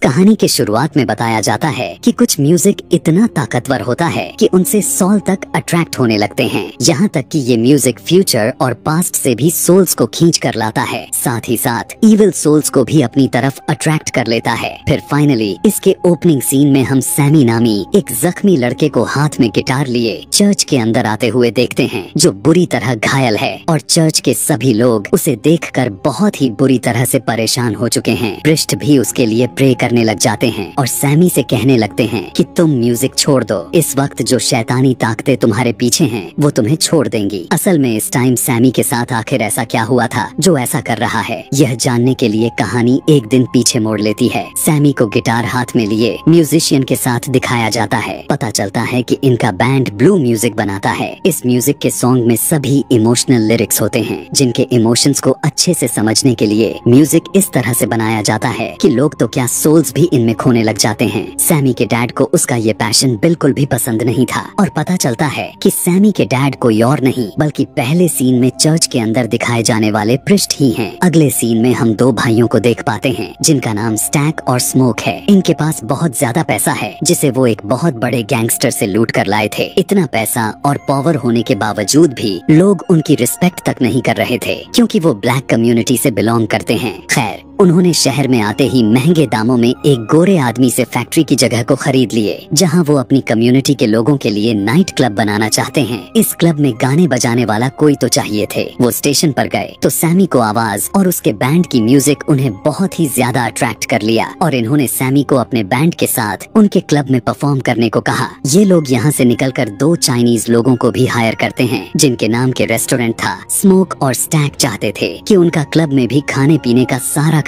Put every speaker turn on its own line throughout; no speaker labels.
कहानी के शुरुआत में बताया जाता है कि कुछ म्यूजिक इतना ताकतवर होता है कि उनसे सोल तक अट्रैक्ट होने लगते हैं। यहाँ तक कि ये म्यूजिक फ्यूचर और पास्ट से भी सोल्स को खींच कर लाता है, साथ ही साथ इविल सोल्स को भी अपनी तरफ अट्रैक्ट कर लेता है। फिर फाइनली इसके ओपनिंग सीन में हम सैमी नामी एक जख्मी लड़के को हाथ में गिटार लिए चर्च के अंदर आते हुए देखते हैं, जो बुरी तरह घायल है और चर्च के सभी लोग उसे देखकर बहुत ही बुरी तरह से परेशान हो चुके हैं। पृष्ठ भी उसके लिए प्रे करने लग जाते हैं और सैमी से कहने लगते हैं कि तुम म्यूजिक छोड़ दो, इस वक्त जो शैतानी ताकतें तुम्हारे पीछे हैं वो तुम्हें छोड़ देंगी। असल में इस टाइम सैमी के साथ आखिर ऐसा क्या हुआ था जो ऐसा कर रहा है, यह जानने के लिए कहानी एक दिन पीछे मोड़ लेती है। सैमी को गिटार हाथ में लिए म्यूजिशियन के साथ दिखाया जाता है। पता चलता है कि इनका बैंड ब्लू म्यूजिक बनाता है। इस म्यूजिक के सॉन्ग में सभी इमोशनल लिरिक्स होते हैं, जिनके इमोशंस को अच्छे से समझने के लिए म्यूजिक इस तरह से बनाया जाता है कि लोग तो क्या सोल्स भी इनमें खोने लग जाते हैं। सैमी के डैड को उसका ये पैशन बिल्कुल भी पसंद नहीं था और पता चलता है कि सैमी के डैड कोई और नहीं बल्कि पहले सीन में चर्च के अंदर दिखाए जाने वाले पृष्ठ ही हैं। अगले सीन में हम दो भाइयों को देख पाते हैं जिनका नाम स्टैक और स्मोक है। इनके पास बहुत ज्यादा पैसा है जिसे वो एक बहुत बड़े गैंगस्टर से लूट कर लाए थे। इतना पैसा और पावर होने के बावजूद भी लोग उनकी रिस्पेक्ट तक नहीं कर रहे थे, क्योंकि वो ब्लैक कम्युनिटी से बिलोंग करते हैं। खैर, उन्होंने शहर में आते ही महंगे दामों में एक गोरे आदमी से फैक्ट्री की जगह को खरीद लिए, जहां वो अपनी कम्युनिटी के लोगों के लिए नाइट क्लब बनाना चाहते हैं। इस क्लब में गाने बजाने वाला कोई तो चाहिए थे। वो स्टेशन पर गए तो सैमी को आवाज और उसके बैंड की म्यूजिक उन्हें बहुत ही ज्यादा अट्रैक्ट कर लिया और इन्होंने सैमी को अपने बैंड के साथ उनके क्लब में परफॉर्म करने को कहा। ये लोग यहाँ से निकलकर दो चाइनीज लोगों को भी हायर करते हैं, जिनके नाम के रेस्टोरेंट था। स्मोक और स्टैक चाहते थे कि उनका क्लब में भी खाने पीने का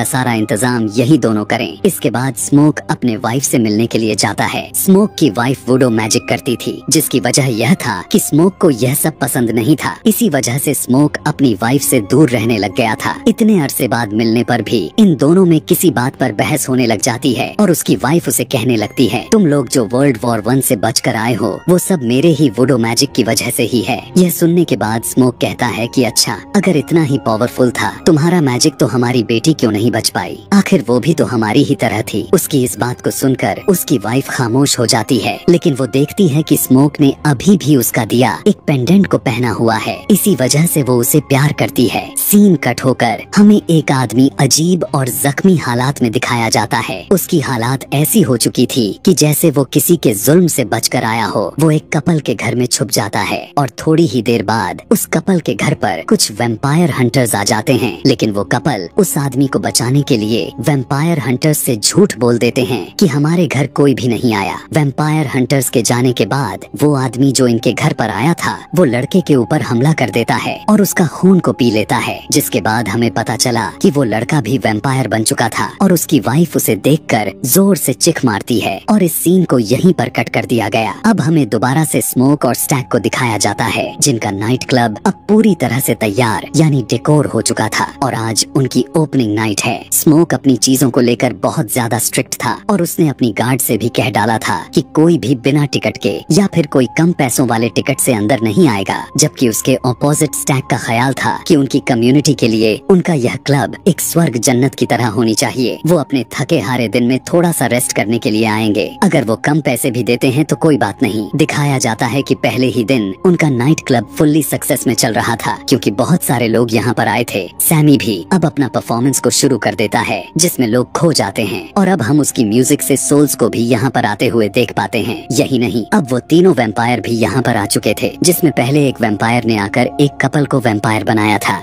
सारा इंतजाम यही दोनों करें। इसके बाद स्मोक अपने वाइफ से मिलने के लिए जाता है। स्मोक की वाइफ वुडो मैजिक करती थी, जिसकी वजह यह था कि स्मोक को यह सब पसंद नहीं था। इसी वजह से स्मोक अपनी वाइफ से दूर रहने लग गया था। इतने अरसे बाद मिलने पर भी इन दोनों में किसी बात पर बहस होने लग जाती है और उसकी वाइफ उसे कहने लगती है, तुम लोग जो वर्ल्ड वॉर 1 से बच कर आए हो वो सब मेरे ही वुडो मैजिक की वजह से ही है। यह सुनने के बाद स्मोक कहता है कि अच्छा, अगर इतना ही पावरफुल था तुम्हारा मैजिक तो हमारी बेटी क्यों नहीं बच पाई, आखिर वो भी तो हमारी ही तरह थी। उसकी इस बात को सुनकर उसकी वाइफ खामोश हो जाती है, लेकिन वो देखती है कि स्मोक ने अभी भी उसका दिया एक पेंडेंट को पहना हुआ है, इसी वजह से वो उसे प्यार करती है। सीन कट होकर हमें एक आदमी अजीब और जख्मी हालात में दिखाया जाता है। उसकी हालात ऐसी हो चुकी थी कि जैसे वो किसी के जुल्म से बचकर आया हो। वो एक कपल के घर में छुप जाता है और थोड़ी ही देर बाद उस कपल के घर पर कुछ वैम्पायर हंटर्स आ जाते हैं, लेकिन वो कपल उस आदमी को बचाने के लिए वैम्पायर हंटर्स से झूठ बोल देते हैं कि हमारे घर कोई भी नहीं आया। वैम्पायर हंटर्स के जाने के बाद वो आदमी जो इनके घर पर आया था वो लड़के के ऊपर हमला कर देता है और उसका खून को पी लेता है, जिसके बाद हमें पता चला कि वो लड़का भी वैम्पायर बन चुका था और उसकी वाइफ उसे देखकर जोर से चिख मारती है और इस सीन को यहीं पर कट कर दिया गया। अब हमें दोबारा से स्मोक और स्टैक को दिखाया जाता है, जिनका नाइट क्लब अब पूरी तरह से तैयार यानी डेकोर हो चुका था और आज उनकी ओपनिंग नाइट है। स्मोक अपनी चीजों को लेकर बहुत ज्यादा स्ट्रिक्ट था और उसने अपनी गार्ड से भी कह डाला था कि कोई भी बिना टिकट के या फिर कोई कम पैसों वाले टिकट से अंदर नहीं आएगा, जबकि उसके ऑपोजिट स्टैक का ख्याल था कि उनकी कम्युनिटी के लिए उनका यह क्लब एक स्वर्ग जन्नत की तरह होनी चाहिए। वो अपने थके हारे दिन में थोड़ा सा रेस्ट करने के लिए आएंगे, अगर वो कम पैसे भी देते हैं तो कोई बात नहीं। दिखाया जाता है कि पहले ही दिन उनका नाइट क्लब फुल्ली सक्सेस में चल रहा था, क्योंकि बहुत सारे लोग यहाँ पर आए थे। सैमी भी अब अपना परफॉर्मेंस को शुरू कर देता है, जिसमें लोग खो जाते हैं और अब हम उसकी म्यूजिक से सोल्स को भी यहाँ पर आते हुए देख पाते हैं। यही नहीं, अब वो तीनों वैम्पायर भी यहाँ पर आ चुके थे, जिसमें पहले एक वैम्पायर ने आकर एक कपल को वैम्पायर बनाया था।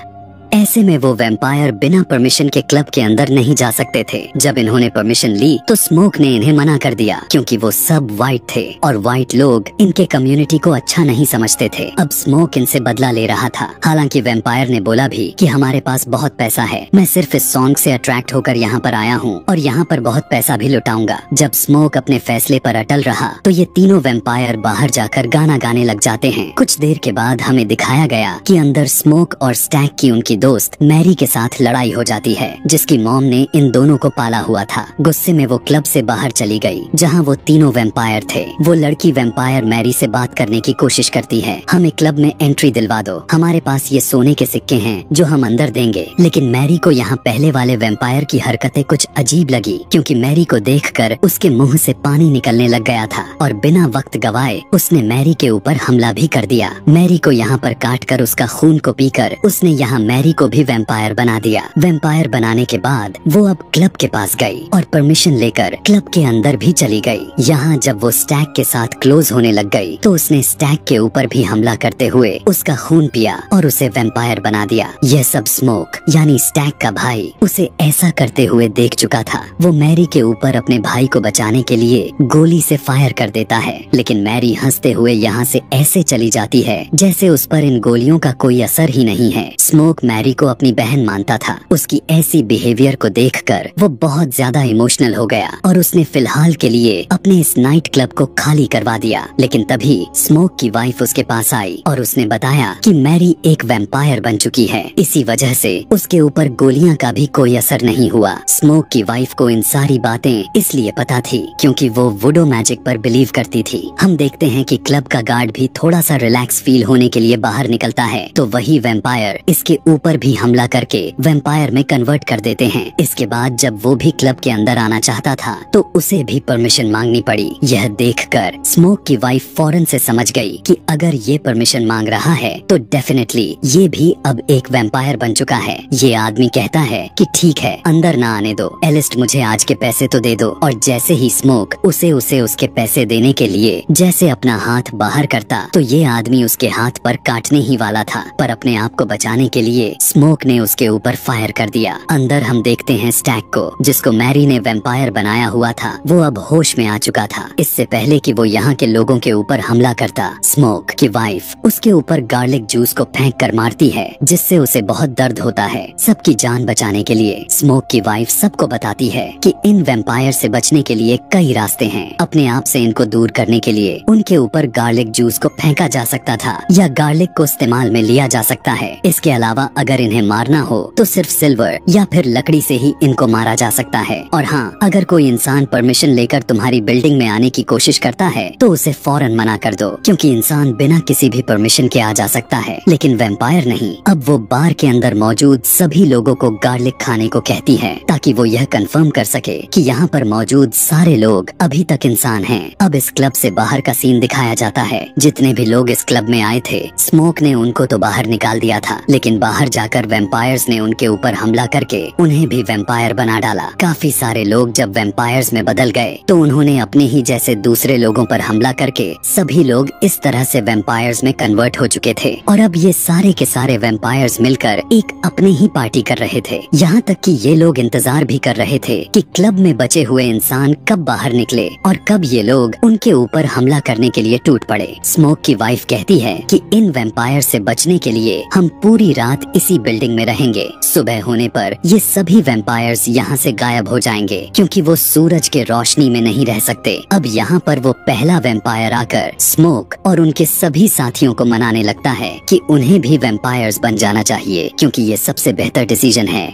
ऐसे में वो वैम्पायर बिना परमिशन के क्लब के अंदर नहीं जा सकते थे। जब इन्होंने परमिशन ली तो स्मोक ने इन्हें मना कर दिया, क्योंकि वो सब वाइट थे और वाइट लोग इनके कम्युनिटी को अच्छा नहीं समझते थे। अब स्मोक इनसे बदला ले रहा था। हालांकि वैम्पायर ने बोला भी कि हमारे पास बहुत पैसा है, मैं सिर्फ इस सॉन्ग से अट्रैक्ट होकर यहाँ पर आया हूँ और यहाँ पर बहुत पैसा भी लुटाऊंगा। जब स्मोक अपने फैसले पर अटल रहा तो ये तीनों वैम्पायर बाहर जाकर गाना गाने लग जाते हैं। कुछ देर के बाद हमें दिखाया गया कि अंदर स्मोक और स्टैक की उनकी दोस्त मैरी के साथ लड़ाई हो जाती है, जिसकी मॉम ने इन दोनों को पाला हुआ था। गुस्से में वो क्लब से बाहर चली गई जहाँ वो तीनों वैम्पायर थे। वो लड़की वैम्पायर मैरी से बात करने की कोशिश करती है, हमें क्लब में एंट्री दिलवा दो, हमारे पास ये सोने के सिक्के हैं जो हम अंदर देंगे। लेकिन मैरी को यहाँ पहले वाले वैम्पायर की हरकतें कुछ अजीब लगी, क्योंकि मैरी को देखकर उसके मुंह से पानी निकलने लग गया था और बिना वक्त गवाए उसने मैरी के ऊपर हमला भी कर दिया। मैरी को यहाँ पर काट कर उसका खून को पीकर उसने यहाँ मैरी को भी वैम्पायर बना दिया। वैम्पायर बनाने के बाद वो अब क्लब के पास गई और परमिशन लेकर क्लब के अंदर भी चली गई। यहाँ जब वो स्टैग के साथ क्लोज होने लग गई तो उसने स्टैग के ऊपर भी हमला करते हुए उसका खून पिया और उसे वैम्पायर बना दिया। यह सब स्मोक यानी स्टैग का भाई उसे ऐसा करते हुए देख चुका था। वो मैरी के ऊपर अपने भाई को बचाने के लिए गोली से फायर कर देता है, लेकिन मैरी हंसते हुए यहाँ से ऐसे चली जाती है जैसे उस पर इन गोलियों का कोई असर ही नहीं है। स्मोक मैरी को अपनी बहन मानता था। उसकी ऐसी बिहेवियर को देखकर वो बहुत ज्यादा इमोशनल हो गया और उसने फिलहाल के लिए अपने इस नाइट क्लब को खाली करवा दिया। लेकिन तभी स्मोक की वाइफ उसके पास आई और उसने बताया कि मैरी एक वैम्पायर बन चुकी है, इसी वजह से उसके ऊपर गोलियां का भी कोई असर नहीं हुआ। स्मोक की वाइफ को इन सारी बातें इसलिए पता थी क्योंकि वो वुडो मैजिक पर बिलीव करती थी। हम देखते हैं कि क्लब का गार्ड भी थोड़ा सा रिलैक्स फील होने के लिए बाहर निकलता है तो वही वैम्पायर इसके ऊपर भी हमला करके वैम्पायर में कन्वर्ट कर देते हैं। इसके बाद जब वो भी क्लब के अंदर आना चाहता था तो उसे भी परमिशन मांगनी पड़ी। यह देखकर स्मोक की वाइफ फौरन से समझ गई कि अगर ये परमिशन मांग रहा है तो डेफिनेटली ये भी अब एक वैम्पायर बन चुका है। ये आदमी कहता है कि ठीक है, अंदर ना आने दो, एलिस्ट मुझे आज के पैसे तो दे दो। और जैसे ही स्मोक उसे उसके पैसे देने के लिए जैसे अपना हाथ बाहर करता तो ये आदमी उसके हाथ पर काटने ही वाला था, पर अपने आप को बचाने के लिए स्मोक ने उसके ऊपर फायर कर दिया। अंदर हम देखते हैं स्टैग को, जिसको मैरी ने वैम्पायर बनाया हुआ था। वो अब होश में आ चुका था। इससे पहले कि वो यहाँ के लोगों के ऊपर हमला करता, स्मोक की वाइफ उसके ऊपर गार्लिक जूस को फेंक कर मारती है, जिससे उसे बहुत दर्द होता है। सबकी जान बचाने के लिए स्मोक की वाइफ सबको बताती है कि इन वैम्पायर से बचने के लिए कई रास्ते हैं। अपने आप से इनको दूर करने के लिए उनके ऊपर गार्लिक जूस को फेंका जा सकता था या गार्लिक को इस्तेमाल में लिया जा सकता है। इसके अलावा अगर इन्हें मारना हो तो सिर्फ सिल्वर या फिर लकड़ी से ही इनको मारा जा सकता है। और हाँ, अगर कोई इंसान परमिशन लेकर तुम्हारी बिल्डिंग में आने की कोशिश करता है तो उसे फौरन मना कर दो, क्योंकि इंसान बिना किसी भी परमिशन के आ जा सकता है, लेकिन वैम्पायर नहीं। अब वो बार के अंदर मौजूद सभी लोगों को गार्लिक खाने को कहती है ताकि वो यह कंफर्म कर सके कि यहाँ पर मौजूद सारे लोग अभी तक इंसान हैं। अब इस क्लब से बाहर का सीन दिखाया जाता है। जितने भी लोग इस क्लब में आए थे, स्मोक ने उनको तो बाहर निकाल दिया था, लेकिन बाहर जाकर वैम्पायर्स ने उनके ऊपर हमला करके उन्हें भी वैम्पायर बना डाला। काफी सारे लोग जब वैम्पायर्स में बदल गए तो उन्होंने अपने ही जैसे दूसरे लोगों पर हमला करके सभी लोग इस तरह से वैम्पायर्स में कन्वर्ट हो चुके थे। और अब ये सारे के सारे वैम्पायर्स मिलकर एक अपने ही पार्टी कर रहे थे। यहाँ तक कि ये लोग इंतजार भी कर रहे थे कि क्लब में बचे हुए इंसान कब बाहर निकले और कब ये लोग उनके ऊपर हमला करने के लिए टूट पड़े। स्मोक की वाइफ कहती है कि इन वैम्पायर से बचने के लिए हम पूरी रात इसी बिल्डिंग में रहेंगे। सुबह होने पर ये सभी वैम्पायर्स यहाँ से गायब हो जाएंगे, क्योंकि वो सूरज के रोशनी में नहीं रह सकते। अब यहाँ पर वो पहला वैम्पायर आकर स्मोक और उनके सभी साथियों को मनाने लगता है कि उन्हें भी वैम्पायर्स बन जाना चाहिए, क्योंकि ये सबसे बेहतर डिसीजन है।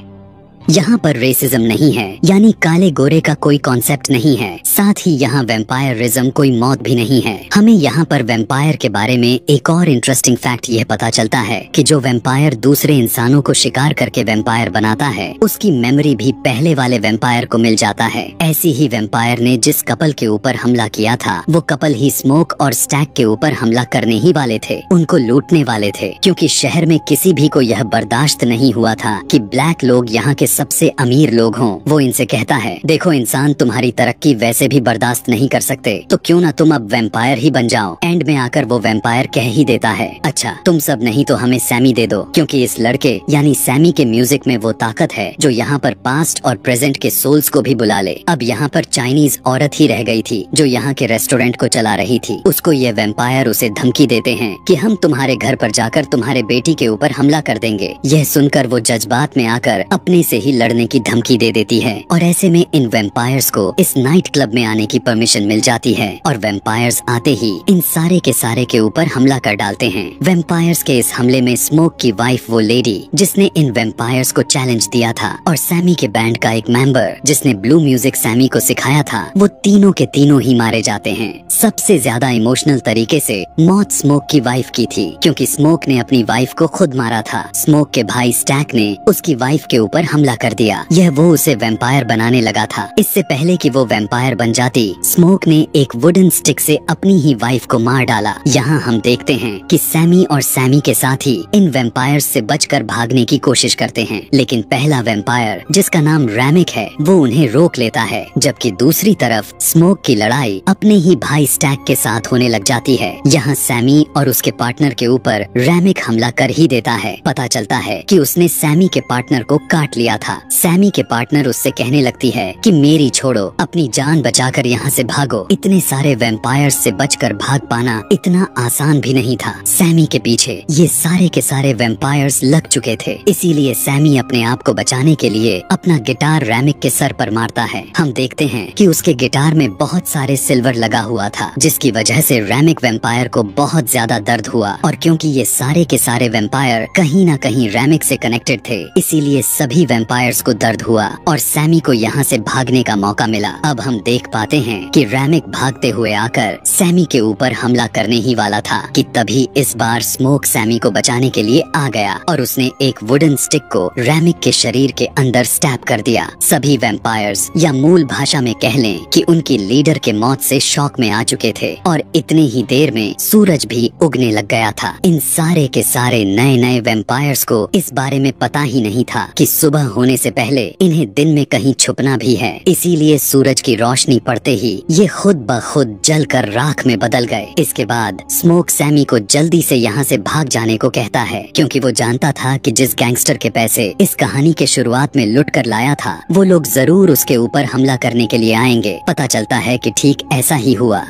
यहाँ पर रेसिज्म नहीं है, यानी काले गोरे का कोई कॉन्सेप्ट नहीं है। साथ ही यहाँ वैम्पायरिज्म कोई मौत भी नहीं है। हमें यहाँ पर वैम्पायर के बारे में एक और इंटरेस्टिंग फैक्ट यह पता चलता है कि जो वैम्पायर दूसरे इंसानों को शिकार करके वैम्पायर बनाता है, उसकी मेमोरी भी पहले वाले वैम्पायर को मिल जाता है। ऐसी ही वैम्पायर ने जिस कपल के ऊपर हमला किया था, वो कपल ही स्मोक और स्टैग के ऊपर हमला करने ही वाले थे, उनको लूटने वाले थे, क्योंकि शहर में किसी भी को यह बर्दाश्त नहीं हुआ था कि ब्लैक लोग यहाँ के सबसे अमीर लोग हों। वो इनसे कहता है, देखो इंसान, तुम्हारी तरक्की वैसे भी बर्दाश्त नहीं कर सकते, तो क्यों ना तुम अब वैम्पायर ही बन जाओ। एंड में आकर वो वैम्पायर कह ही देता है, अच्छा तुम सब नहीं तो हमें सैमी दे दो, क्योंकि इस लड़के यानी सैमी के म्यूजिक में वो ताकत है जो यहाँ पर पास्ट और प्रेजेंट के सोल्स को भी बुला ले। अब यहाँ पर चाइनीज औरत ही रह गई थी जो यहाँ के रेस्टोरेंट को चला रही थी। उसको ये वैम्पायर उसे धमकी देते हैं कि हम तुम्हारे घर पर जाकर तुम्हारे बेटी के ऊपर हमला कर देंगे। यह सुनकर वो जज्बात में आकर अपने से ही लड़ने की धमकी दे देती है और ऐसे में इन वेम्पायर्स को इस नाइट क्लब में आने की परमिशन मिल जाती है और वेम्पायर्स आते ही इन सारे के ऊपर हमला कर डालते हैं। वेम्पायर्स के इस हमले में स्मोक की वाइफ, वो लेडी जिसने इन वेम्पायर्स को चैलेंज दिया था, और सैमी के बैंड का एक मेंबर जिसने ब्लू म्यूजिक सैमी को सिखाया था, वो तीनों के तीनों ही मारे जाते हैं। सबसे ज्यादा इमोशनल तरीके से मौत स्मोक की वाइफ की थी, क्योंकि स्मोक ने अपनी वाइफ को खुद मारा था। स्मोक के भाई स्टैक ने उसकी वाइफ के ऊपर हमला कर दिया। यह वो उसे वेम्पायर बनाने लगा था। इससे पहले कि वो वेम्पायर बन जाती, स्मोक ने एक वुडन स्टिक से अपनी ही वाइफ को मार डाला। यहाँ हम देखते हैं कि सैमी और सैमी के साथी इन वेम्पायर्स से बचकर भागने की कोशिश करते हैं, लेकिन पहला वेम्पायर जिसका नाम रैमिक है वो उन्हें रोक लेता है, जबकि दूसरी तरफ स्मोक की लड़ाई अपने ही भाई स्टैक के साथ होने लग जाती है। यहाँ सैमी और उसके पार्टनर के ऊपर रैमिक हमला कर ही देता है। पता चलता है कि उसने सैमी के पार्टनर को काट लिया था। सैमी के पार्टनर उससे कहने लगती है कि मेरी छोड़ो, अपनी जान बचाकर यहाँ से भागो। इतने सारे वेम्पायर्स से बचकर भाग पाना इतना आसान भी नहीं था। सैमी के पीछे ये सारे के सारे वेम्पायर्स लग चुके थे, इसीलिए सैमी अपने आप को बचाने के लिए अपना गिटार रैमिक के सर पर मारता है। हम देखते हैं कि उसके गिटार में बहुत सारे सिल्वर लगा हुआ था, जिसकी वजह से रैमिक वेम्पायर को बहुत ज्यादा दर्द हुआ, और क्योंकि ये सारे के सारे वेम्पायर कहीं न कहीं रैमिक से कनेक्टेड थे, इसीलिए सभी वेम्पायर्स को दर्द हुआ और सैमी को यहाँ से भागने का मौका मिला। अब हम देख पाते हैं कि रैमिक भागते हुए आकर सैमी के ऊपर हमला करने ही वाला था कि तभी इस बार स्मोक सैमी को बचाने के लिए आ गया और उसने एक वुडन स्टिक को रैमिक के शरीर के अंदर स्टैब कर दिया। सभी वेम्पायर्स, या मूल भाषा में कह लें कि उनकी लीडर के मौत से शॉक में आ चुके थे, और इतने ही देर में सूरज भी उगने लग गया था। इन सारे के सारे नए नए वेम्पायर्स को इस बारे में पता ही नहीं था कि सुबह होने से पहले इन्हें दिन में कहीं छुपना भी है, इसीलिए सूरज की रोशनी पड़ते ही ये खुद ब खुद जलकर राख में बदल गए। इसके बाद स्मोक सैमी को जल्दी से यहाँ से भाग जाने को कहता है, क्योंकि वो जानता था कि जिस गैंगस्टर के पैसे इस कहानी के शुरुआत में लुट कर लाया था, वो लोग जरूर उसके ऊपर हमला करने के लिए आएंगे। पता चलता है कि ठीक ऐसा ही हुआ।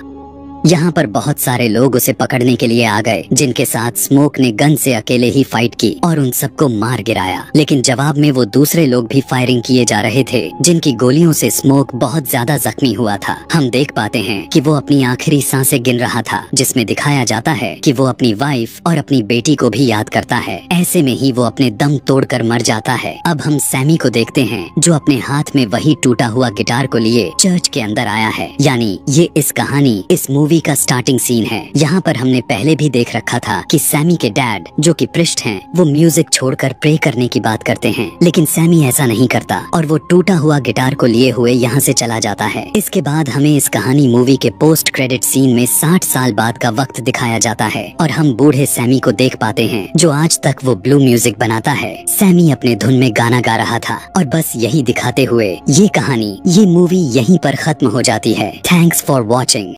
यहाँ पर बहुत सारे लोग उसे पकड़ने के लिए आ गए, जिनके साथ स्मोक ने गन से अकेले ही फाइट की और उन सबको मार गिराया। लेकिन जवाब में वो दूसरे लोग भी फायरिंग किए जा रहे थे, जिनकी गोलियों से स्मोक बहुत ज्यादा जख्मी हुआ था। हम देख पाते हैं कि वो अपनी आखिरी सांसें गिन रहा था, जिसमें दिखाया जाता है कि वो अपनी वाइफ और अपनी बेटी को भी याद करता है। ऐसे में ही वो अपने दम तोड़कर मर जाता है। अब हम सैमी को देखते हैं, जो अपने हाथ में वही टूटा हुआ गिटार को लिए चर्च के अंदर आया है। यानी ये इस कहानी, इस मूवी का स्टार्टिंग सीन है। यहाँ पर हमने पहले भी देख रखा था कि सैमी के डैड, जो कि प्रिस्ट हैं, वो म्यूजिक छोड़कर प्रे करने की बात करते हैं, लेकिन सैमी ऐसा नहीं करता और वो टूटा हुआ गिटार को लिए हुए यहाँ से चला जाता है। इसके बाद हमें इस कहानी मूवी के पोस्ट क्रेडिट सीन में 60 साल बाद का वक्त दिखाया जाता है और हम बूढ़े सैमी को देख पाते हैं, जो आज तक वो ब्लू म्यूजिक बनाता है। सैमी अपने धुन में गाना गा रहा था और बस यही दिखाते हुए ये कहानी, ये मूवी यहीं पर खत्म हो जाती है। Thanks for watching.